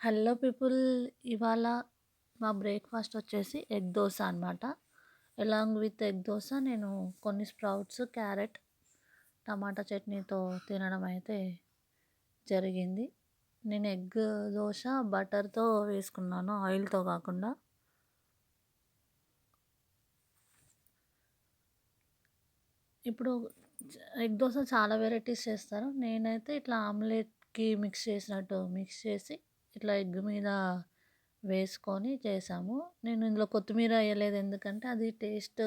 Hello people. ఇవాళ మా breakfast వచ్చేసి ఎగ్ దోశ అనమాట. ఎలాంగ్ విత్ ఎగ్ దోశ నేను కొన్ని స్ప్రౌట్స్, క్యారెట్, టమాటా చట్నీతో తినడం అయితే జరిగింది. నేను ఎగ్ దోశ బటర్తో వేసుకున్నాను, ఆయిల్తో కాకుండా. ఇప్పుడు ఎగ్ దోశ చాలా వెరైటీస్ చేస్తారు. నేనైతే ఇట్లా ఆమ్లెట్కి మిక్స్ చేసినట్టు మిక్స్ చేసి ఇట్లా ఎగ్ మీద వేసుకొని చేసాము. నేను ఇందులో కొత్తిమీర వేయలేదు, ఎందుకంటే అది టేస్ట్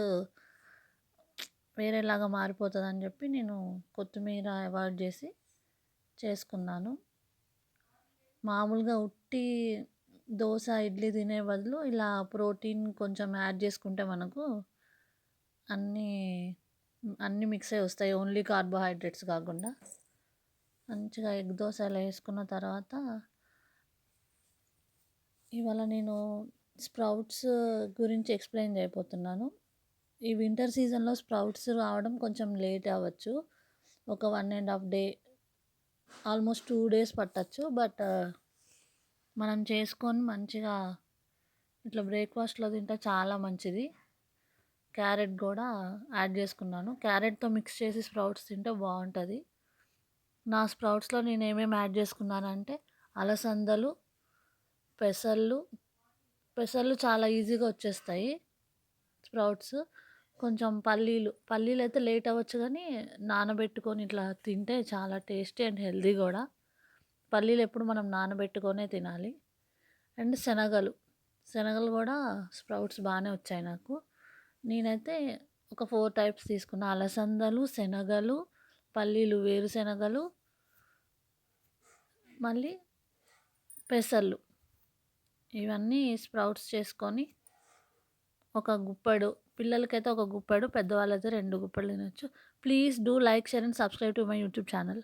వేరేలాగా మారిపోతుందని చెప్పి నేను కొత్తిమీర అవాయిడ్ చేసి చేసుకున్నాను. మామూలుగా ఉట్టి దోశ, ఇడ్లీ తినే బదులు ఇలా ప్రోటీన్ కొంచెం యాడ్ చేసుకుంటే మనకు అన్నీ అన్నీ మిక్స్ అయ్యి వస్తాయి, ఓన్లీ కార్బోహైడ్రేట్స్ కాకుండా. మంచిగా ఎగ్ దోశ ఇలా వేసుకున్న తర్వాత ఇవాళ నేను స్ప్రౌట్స్ గురించి ఎక్స్ప్లెయిన్ చేయబోతున్నాను. ఈ వింటర్ సీజన్లో స్ప్రౌట్స్ రావడం కొంచెం లేట్ అవ్వచ్చు, ఒక 1.5 డే, ఆల్మోస్ట్ 2 డేస్ పట్టచ్చు. బట్ మనం చేసుకొని మంచిగా ఇట్లా బ్రేక్ఫాస్ట్లో తింటే చాలా మంచిది. క్యారెట్ కూడా యాడ్ చేసుకున్నాను. క్యారెట్తో మిక్స్ చేసి స్ప్రౌట్స్ తింటే బాగుంటుంది. నా స్ప్రౌట్స్లో నేను ఏమేమి యాడ్ చేసుకున్నానంటే అలసందలు, పెసళ్ళు. పెసళ్ళు చాలా ఈజీగా వచ్చేస్తాయి స్ప్రౌట్స్. కొంచెం పల్లీలు అయితే లేట్ అవ్వచ్చు, కానీ నానబెట్టుకొని ఇట్లా తింటే చాలా టేస్టీ అండ్ హెల్దీ కూడా. పల్లీలు ఎప్పుడు మనం నానబెట్టుకొనే తినాలి. అండ్ శనగలు కూడా స్ప్రౌట్స్ బాగానే వచ్చాయి నాకు. నేనైతే ఒక 4 టైప్స్ తీసుకున్నా: అలసందలు, శనగలు, పల్లీలు, వేరుశనగలు, మళ్ళీ పెసళ్ళు. ఇవన్నీ స్ప్రౌట్స్ చేసుకొని ఒక గుప్పెడు, పిల్లలకైతే ఒక గుప్పెడు, పెద్దవాళ్ళైతే 2 గుప్పెడు తినొచ్చు. Please do like, share and subscribe to my YouTube channel.